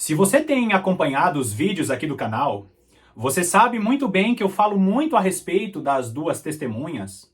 Se você tem acompanhado os vídeos aqui do canal, você sabe muito bem que eu falo muito a respeito das duas testemunhas.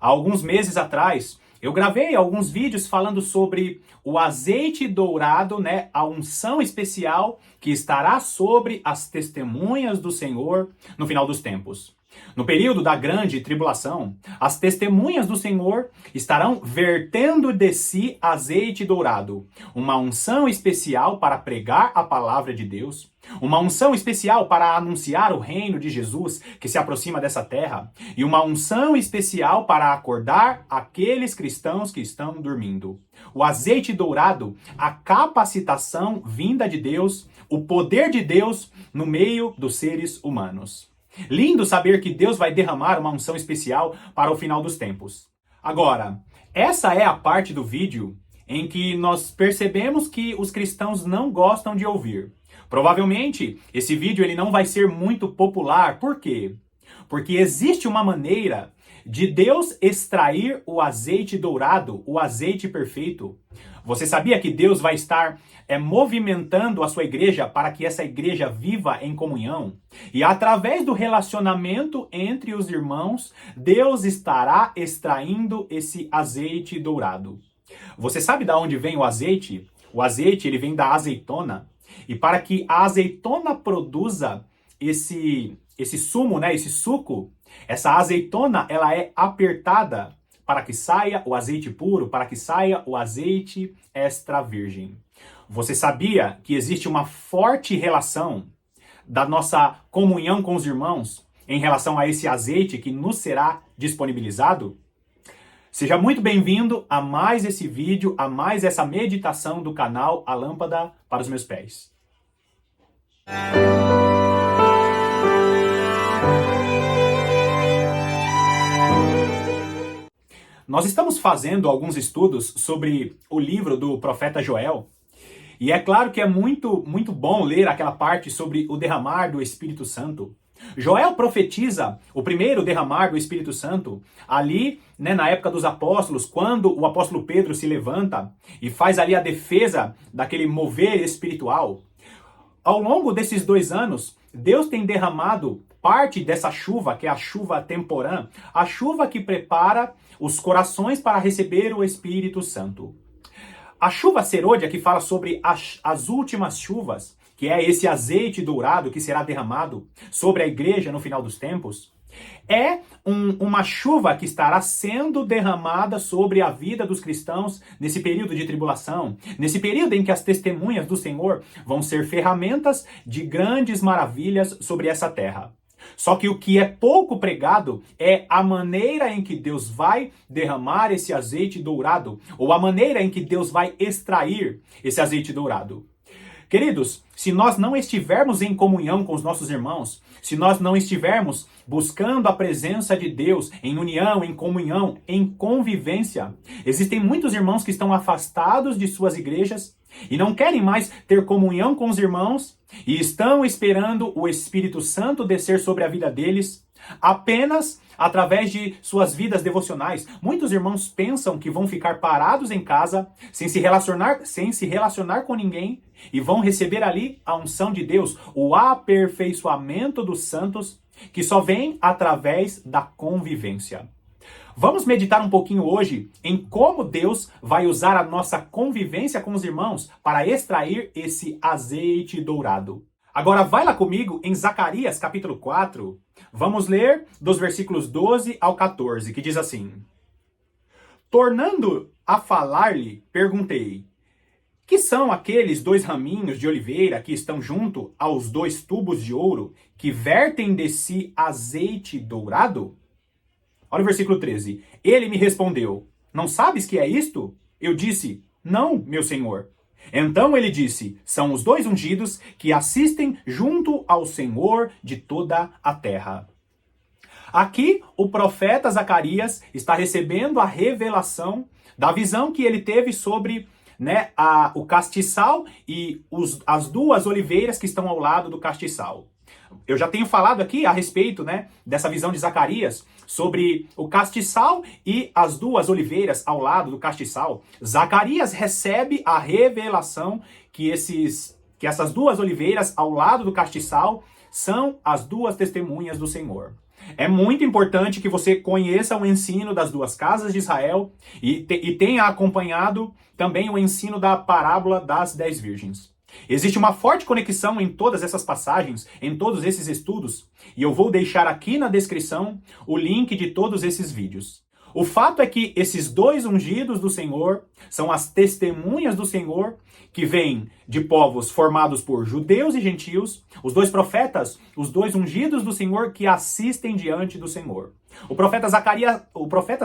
Há alguns meses atrás, eu gravei alguns vídeos falando sobre o azeite dourado, a unção especial que estará sobre as testemunhas do Senhor no final dos tempos. No período da grande tribulação, as testemunhas do Senhor estarão vertendo de si azeite dourado, uma unção especial para pregar a palavra de Deus, uma unção especial para anunciar o reino de Jesus que se aproxima dessa terra, e uma unção especial para acordar aqueles cristãos que estão dormindo. O azeite dourado, a capacitação vinda de Deus, o poder de Deus no meio dos seres humanos. Lindo saber que Deus vai derramar uma unção especial para o final dos tempos. Agora, essa é a parte do vídeo em que nós percebemos que os cristãos não gostam de ouvir. Provavelmente, esse vídeo ele não vai ser muito popular. Por quê? Porque existe uma maneira de Deus extrair o azeite dourado, o azeite perfeito. Você sabia que Deus vai estar movimentando a sua igreja para que essa igreja viva em comunhão? E através do relacionamento entre os irmãos, Deus estará extraindo esse azeite dourado. Você sabe de onde vem o azeite? O azeite ele vem da azeitona. E para que a azeitona produza esse sumo, esse suco, essa azeitona ela é apertada para que saia o azeite puro, para que saia o azeite extra virgem. Você sabia que existe uma forte relação da nossa comunhão com os irmãos em relação a esse azeite que nos será disponibilizado? Seja muito bem-vindo a mais esse vídeo, a mais essa meditação do canal A Lâmpada para os Meus Pés. Nós estamos fazendo alguns estudos sobre o livro do profeta Joel. E é claro que é muito bom ler aquela parte sobre o derramar do Espírito Santo. Joel profetiza o primeiro derramar do Espírito Santo ali, na época dos apóstolos, quando o apóstolo Pedro se levanta e faz ali a defesa daquele mover espiritual. Ao longo desses 2 anos, Deus tem derramado parte dessa chuva, que é a chuva temporã, a chuva que prepara os corações para receber o Espírito Santo. A chuva serôdia, que fala sobre as últimas chuvas, que é esse azeite dourado que será derramado sobre a igreja no final dos tempos, é uma chuva que estará sendo derramada sobre a vida dos cristãos nesse período de tribulação, nesse período em que as testemunhas do Senhor vão ser ferramentas de grandes maravilhas sobre essa terra. Só que o que é pouco pregado é a maneira em que Deus vai derramar esse azeite dourado, ou a maneira em que Deus vai extrair esse azeite dourado. Queridos, se nós não estivermos em comunhão com os nossos irmãos, se nós não estivermos buscando a presença de Deus em união, em comunhão, em convivência, existem muitos irmãos que estão afastados de suas igrejas e não querem mais ter comunhão com os irmãos e estão esperando o Espírito Santo descer sobre a vida deles apenas através de suas vidas devocionais. Muitos irmãos pensam que vão ficar parados em casa, sem se relacionar com ninguém, e vão receber ali a unção de Deus, o aperfeiçoamento dos santos, que só vem através da convivência. Vamos meditar um pouquinho hoje em como Deus vai usar a nossa convivência com os irmãos para extrair esse azeite dourado. Agora vai lá comigo em Zacarias capítulo 4, vamos ler dos versículos 12 ao 14, que diz assim: Tornando a falar-lhe, perguntei, que são aqueles 2 raminhos de oliveira que estão junto aos 2 tubos de ouro que vertem de si azeite dourado? Olha o versículo 13. Ele me respondeu, não sabes que é isto? Eu disse, não, meu senhor. Então ele disse, são os 2 ungidos que assistem junto ao Senhor de toda a terra. Aqui o profeta Zacarias está recebendo a revelação da visão que ele teve sobre o castiçal e as 2 oliveiras que estão ao lado do castiçal. Eu já tenho falado aqui a respeito dessa visão de Zacarias sobre o castiçal e as 2 oliveiras ao lado do castiçal. Zacarias recebe a revelação que esses que essas duas oliveiras ao lado do castiçal são as duas testemunhas do Senhor. É muito importante que você conheça o ensino das duas casas de Israel e tenha acompanhado também o ensino da parábola das 10 virgens. Existe uma forte conexão em todas essas passagens, em todos esses estudos, e eu vou deixar aqui na descrição o link de todos esses vídeos. O fato é que esses dois ungidos do Senhor são as testemunhas do Senhor que vêm de povos formados por judeus e gentios, os dois profetas, os dois ungidos do Senhor que assistem diante do Senhor. O profeta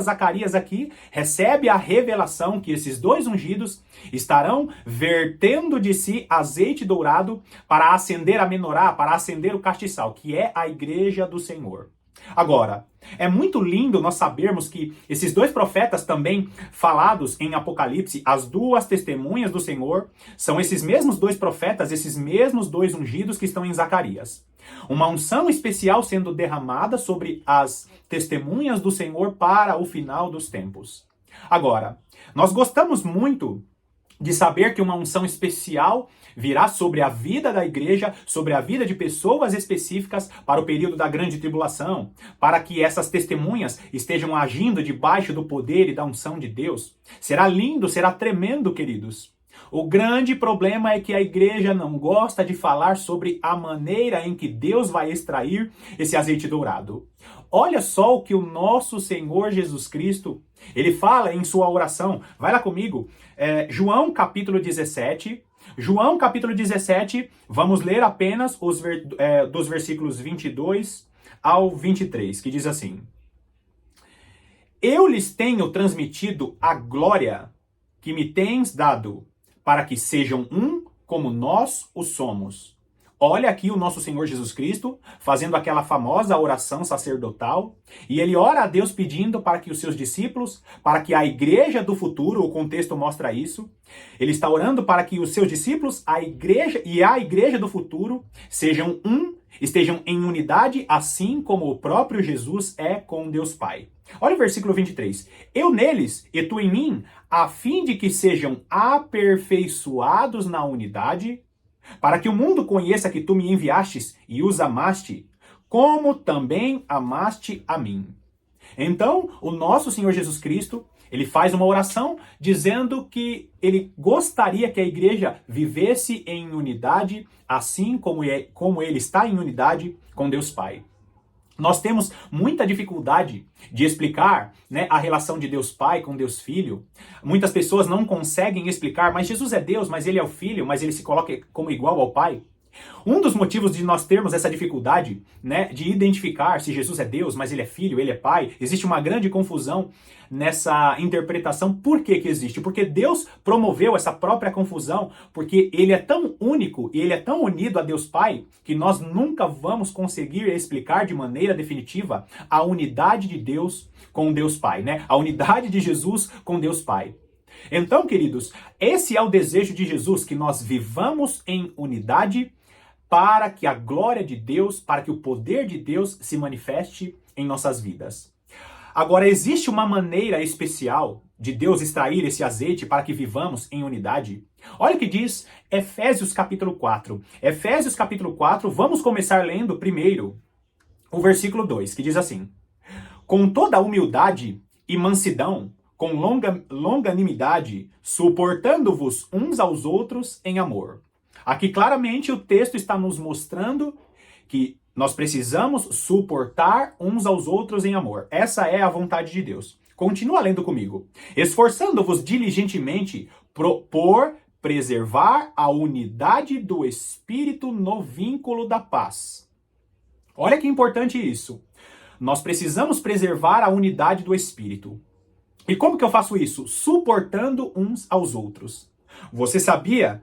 Zacarias aqui recebe a revelação que esses dois ungidos estarão vertendo de si azeite dourado para acender a menorá, para acender o castiçal, que é a igreja do Senhor. Agora, é muito lindo nós sabermos que esses dois profetas também falados em Apocalipse, as duas testemunhas do Senhor, são esses mesmos dois profetas, esses mesmos dois ungidos que estão em Zacarias. Uma unção especial sendo derramada sobre as testemunhas do Senhor para o final dos tempos. Agora, nós gostamos muito de saber que uma unção especial virá sobre a vida da igreja, sobre a vida de pessoas específicas para o período da grande tribulação, para que essas testemunhas estejam agindo debaixo do poder e da unção de Deus. Será lindo, será tremendo, queridos. O grande problema é que a igreja não gosta de falar sobre a maneira em que Deus vai extrair esse azeite dourado. Olha só o que o nosso Senhor Jesus Cristo, ele fala em sua oração. Vai lá comigo. João capítulo 17. João capítulo 17, vamos ler apenas dos versículos 22 ao 23, que diz assim: Eu lhes tenho transmitido a glória que me tens dado, para que sejam um como nós o somos. Olha aqui o nosso Senhor Jesus Cristo fazendo aquela famosa oração sacerdotal, e ele ora a Deus pedindo para que os seus discípulos, para que a igreja do futuro, o contexto mostra isso, ele está orando para que os seus discípulos, a igreja do futuro sejam um, estejam em unidade, assim como o próprio Jesus é com Deus Pai. Olha o versículo 23. Eu neles e tu em mim, a fim de que sejam aperfeiçoados na unidade, para que o mundo conheça que tu me enviastes e os amaste, como também amaste a mim. Então, o nosso Senhor Jesus Cristo, ele faz uma oração dizendo que ele gostaria que a igreja vivesse em unidade, assim como ele está em unidade com Deus Pai. Nós temos muita dificuldade de explicar, a relação de Deus Pai com Deus Filho. Muitas pessoas não conseguem explicar, mas Jesus é Deus, mas ele é o Filho, mas ele se coloca como igual ao Pai. Um dos motivos de nós termos essa dificuldade, de identificar se Jesus é Deus, mas ele é Filho, ele é Pai, existe uma grande confusão nessa interpretação. Por que existe? Porque Deus promoveu essa própria confusão, porque ele é tão único e ele é tão unido a Deus Pai, que nós nunca vamos conseguir explicar de maneira definitiva a unidade de Deus com Deus Pai, a unidade de Jesus com Deus Pai. Então, queridos, esse é o desejo de Jesus, que nós vivamos em unidade para que a glória de Deus, para que o poder de Deus se manifeste em nossas vidas. Agora, existe uma maneira especial de Deus extrair esse azeite para que vivamos em unidade. Olha o que diz Efésios capítulo 4. Efésios capítulo 4, vamos começar lendo primeiro o versículo 2, que diz assim: Com toda a humildade e mansidão, com longanimidade, suportando-vos uns aos outros em amor. Aqui claramente o texto está nos mostrando que nós precisamos suportar uns aos outros em amor. Essa é a vontade de Deus. Continua lendo comigo. Esforçando-vos diligentemente por preservar a unidade do Espírito no vínculo da paz. Olha que importante isso. Nós precisamos preservar a unidade do Espírito. E como que eu faço isso? Suportando uns aos outros. Você sabia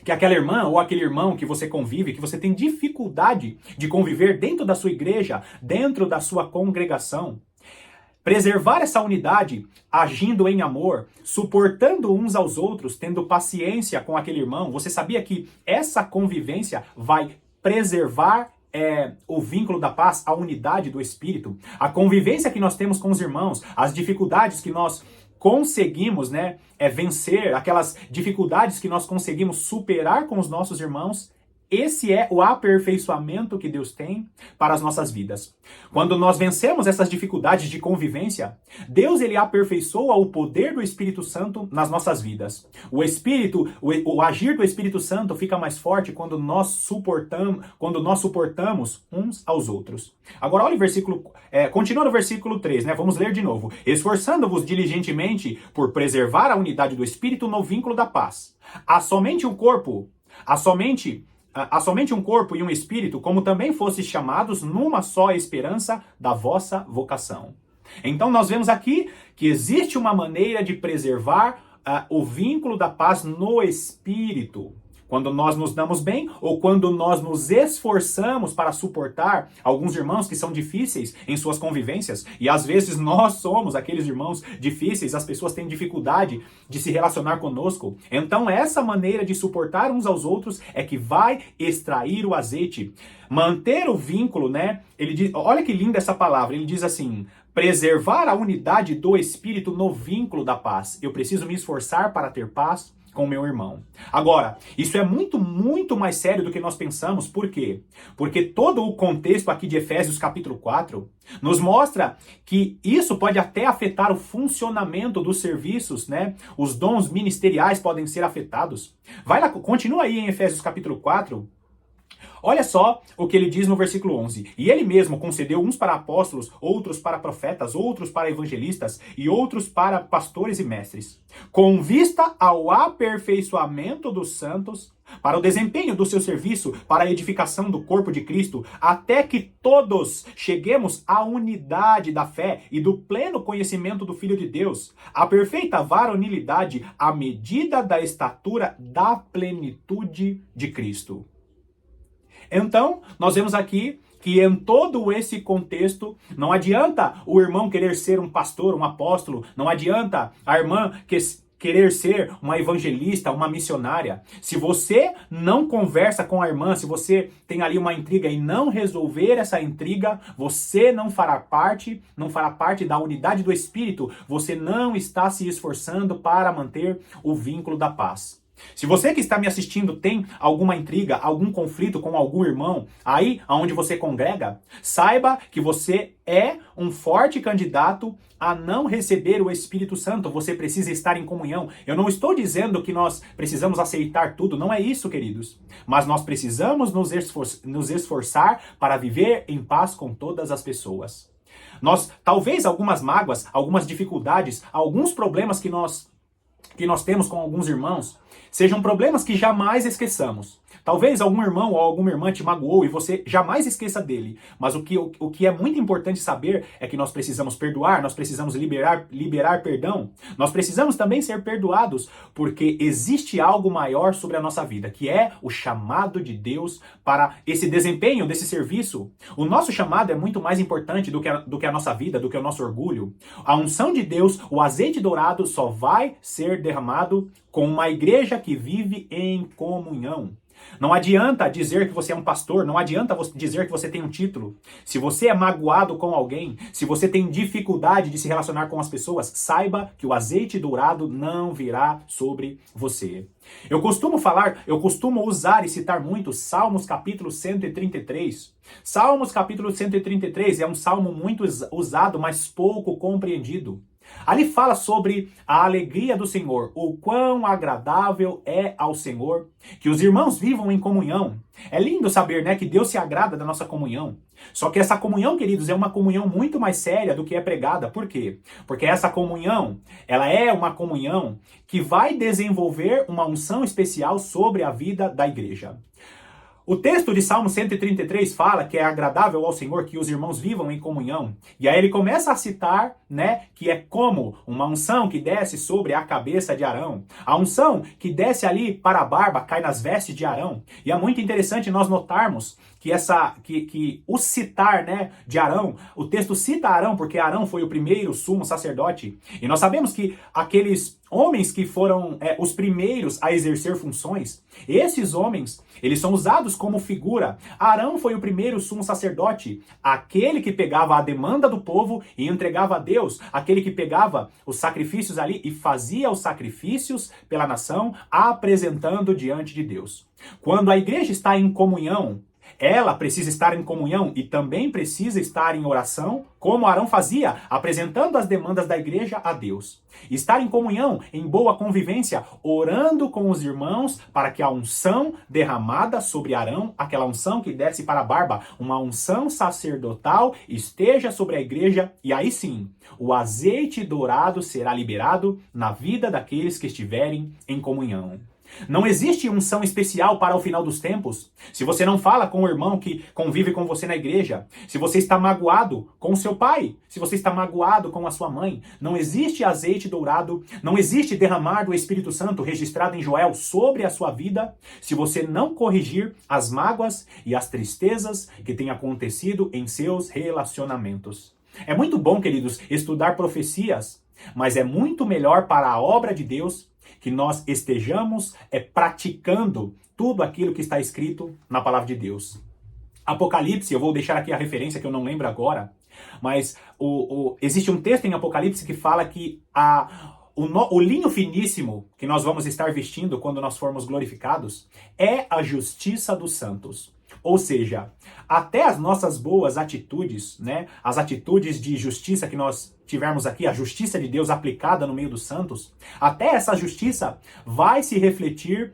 que aquela irmã ou aquele irmão que você convive, que você tem dificuldade de conviver dentro da sua igreja, dentro da sua congregação, preservar essa unidade, agindo em amor, suportando uns aos outros, tendo paciência com aquele irmão, você sabia que essa convivência vai preservar o vínculo da paz, a unidade do Espírito, a convivência que nós temos com os irmãos, as dificuldades que nós conseguimos, né, vencer, aquelas dificuldades que nós conseguimos superar com os nossos irmãos, esse é o aperfeiçoamento que Deus tem para as nossas vidas. Quando nós vencemos essas dificuldades de convivência, Deus ele aperfeiçoa o poder do Espírito Santo nas nossas vidas. O agir do Espírito Santo fica mais forte quando nós suportamos uns aos outros. Agora olha o versículo, continua no versículo 3, né? Vamos ler de novo. Esforçando-vos diligentemente por preservar a unidade do Espírito no vínculo da paz. Há somente um corpo e um espírito, como também fostes chamados numa só esperança da vossa vocação. Então nós vemos aqui que existe uma maneira de preservar o vínculo da paz no espírito. Quando nós nos damos bem ou quando nós nos esforçamos para suportar alguns irmãos que são difíceis em suas convivências, e às vezes nós somos aqueles irmãos difíceis, as pessoas têm dificuldade de se relacionar conosco. Então essa maneira de suportar uns aos outros é que vai extrair o azeite. Manter o vínculo, né? Ele diz, olha que linda essa palavra, ele diz assim: preservar a unidade do espírito no vínculo da paz. Eu preciso me esforçar para ter paz com o meu irmão. Agora, isso é muito, muito mais sério do que nós pensamos. Por quê? Porque todo o contexto aqui de Efésios capítulo 4 nos mostra que isso pode até afetar o funcionamento dos serviços, né? Os dons ministeriais podem ser afetados. Vai lá, continua aí em Efésios capítulo 4. Olha só o que ele diz no versículo 11. E ele mesmo concedeu uns para apóstolos, outros para profetas, outros para evangelistas e outros para pastores e mestres, com vista ao aperfeiçoamento dos santos, para o desempenho do seu serviço, para a edificação do corpo de Cristo, até que todos cheguemos à unidade da fé e do pleno conhecimento do Filho de Deus, à perfeita varonilidade, à medida da estatura da plenitude de Cristo. Então, nós vemos aqui que em todo esse contexto, não adianta o irmão querer ser um pastor, um apóstolo, não adianta a irmã querer ser uma evangelista, uma missionária. Se você não conversa com a irmã, se você tem ali uma intriga e não resolver essa intriga, você não fará parte da unidade do Espírito, você não está se esforçando para manter o vínculo da paz. Se você que está me assistindo tem alguma intriga, algum conflito com algum irmão, aí aonde você congrega, saiba que você é um forte candidato a não receber o Espírito Santo. Você precisa estar em comunhão. Eu não estou dizendo que nós precisamos aceitar tudo, não é isso, queridos. Mas nós precisamos nos esforçar para viver em paz com todas as pessoas. Talvez algumas mágoas, algumas dificuldades, alguns problemas que nós temos com alguns irmãos, sejam problemas que jamais esqueçamos. Talvez algum irmão ou alguma irmã te magoou e você jamais esqueça dele. Mas o que é muito importante saber é que nós precisamos perdoar, nós precisamos liberar perdão. Nós precisamos também ser perdoados, porque existe algo maior sobre a nossa vida, que é o chamado de Deus para esse desempenho desse serviço. O nosso chamado é muito mais importante do que a nossa vida, do que o nosso orgulho. A unção de Deus, o azeite dourado, só vai ser derramado com uma igreja que vive em comunhão. Não adianta dizer que você é um pastor, não adianta dizer que você tem um título. Se você é magoado com alguém, se você tem dificuldade de se relacionar com as pessoas, saiba que o azeite dourado não virá sobre você. Eu costumo usar e citar muito Salmos capítulo 133. Salmos capítulo 133 é um salmo muito usado, mas pouco compreendido. Ali fala sobre a alegria do Senhor, o quão agradável é ao Senhor que os irmãos vivam em comunhão. É lindo saber, né, que Deus se agrada da nossa comunhão. Só que essa comunhão, queridos, é uma comunhão muito mais séria do que é pregada. Por quê? Porque essa comunhão, ela é uma comunhão que vai desenvolver uma unção especial sobre a vida da igreja. O texto de Salmo 133 fala que é agradável ao Senhor que os irmãos vivam em comunhão. E aí ele começa a citar, né, que é como uma unção que desce sobre a cabeça de Arão. A unção que desce ali para a barba, cai nas vestes de Arão. E é muito interessante nós notarmos que o citar, né, de Arão, o texto cita Arão porque Arão foi o primeiro sumo sacerdote. E nós sabemos que homens que foram os primeiros a exercer funções, esses homens, eles são usados como figura. Arão foi o primeiro sumo sacerdote, aquele que pegava a demanda do povo e entregava a Deus, aquele que pegava os sacrifícios ali e fazia os sacrifícios pela nação, apresentando diante de Deus. Quando a igreja está em comunhão, ela precisa estar em comunhão e também precisa estar em oração, como Arão fazia, apresentando as demandas da igreja a Deus. Estar em comunhão, em boa convivência, orando com os irmãos para que a unção derramada sobre Arão, aquela unção que desce para a barba, uma unção sacerdotal, esteja sobre a igreja e aí sim, o azeite dourado será liberado na vida daqueles que estiverem em comunhão. Não existe unção especial para o final dos tempos. Se você não fala com o irmão que convive com você na igreja, se você está magoado com o seu pai, se você está magoado com a sua mãe, não existe azeite dourado, não existe derramar do Espírito Santo registrado em Joel sobre a sua vida, se você não corrigir as mágoas e as tristezas que têm acontecido em seus relacionamentos. É muito bom, queridos, estudar profecias, mas é muito melhor para a obra de Deus que nós estejamos praticando tudo aquilo que está escrito na palavra de Deus. Apocalipse, eu vou deixar aqui a referência que eu não lembro agora, mas existe um texto em Apocalipse que fala que o linho finíssimo que nós vamos estar vestindo quando nós formos glorificados é a justiça dos santos. Ou seja, até as nossas boas atitudes, né, as atitudes de justiça que nós tivermos aqui, a justiça de Deus aplicada no meio dos santos, até essa justiça vai se refletir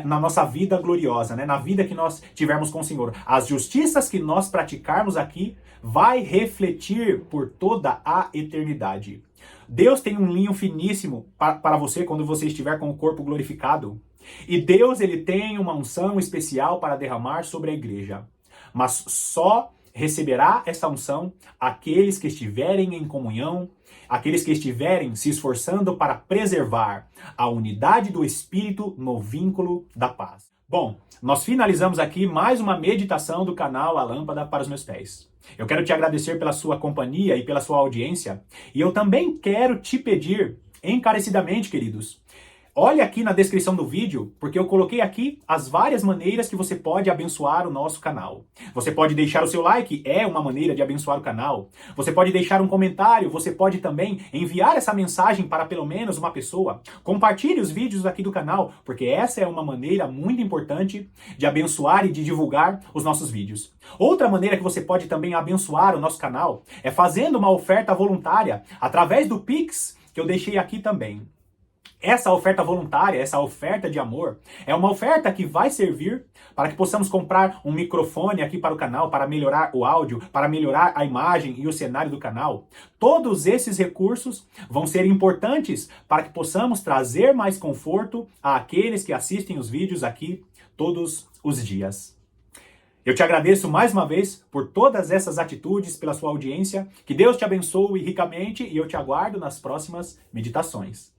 na nossa vida gloriosa, né, na vida que nós tivermos com o Senhor. As justiças que nós praticarmos aqui vai refletir por toda a eternidade. Deus tem um linho finíssimo para você quando você estiver com o corpo glorificado. E Deus, ele tem uma unção especial para derramar sobre a igreja. Mas só receberá essa unção aqueles que estiverem em comunhão, aqueles que estiverem se esforçando para preservar a unidade do Espírito no vínculo da paz. Bom, nós finalizamos aqui mais uma meditação do canal A Lâmpada para os Meus Pés. Eu quero te agradecer pela sua companhia e pela sua audiência. E eu também quero te pedir encarecidamente, queridos, olhe aqui na descrição do vídeo, porque eu coloquei aqui as várias maneiras que você pode abençoar o nosso canal. Você pode deixar o seu like, é uma maneira de abençoar o canal. Você pode deixar um comentário, você pode também enviar essa mensagem para pelo menos uma pessoa. Compartilhe os vídeos aqui do canal, porque essa é uma maneira muito importante de abençoar e de divulgar os nossos vídeos. Outra maneira que você pode também abençoar o nosso canal é fazendo uma oferta voluntária através do Pix, que eu deixei aqui também. Essa oferta voluntária, essa oferta de amor, é uma oferta que vai servir para que possamos comprar um microfone aqui para o canal, para melhorar o áudio, para melhorar a imagem e o cenário do canal. Todos esses recursos vão ser importantes para que possamos trazer mais conforto àqueles que assistem os vídeos aqui todos os dias. Eu te agradeço mais uma vez por todas essas atitudes, pela sua audiência. Que Deus te abençoe ricamente e eu te aguardo nas próximas meditações.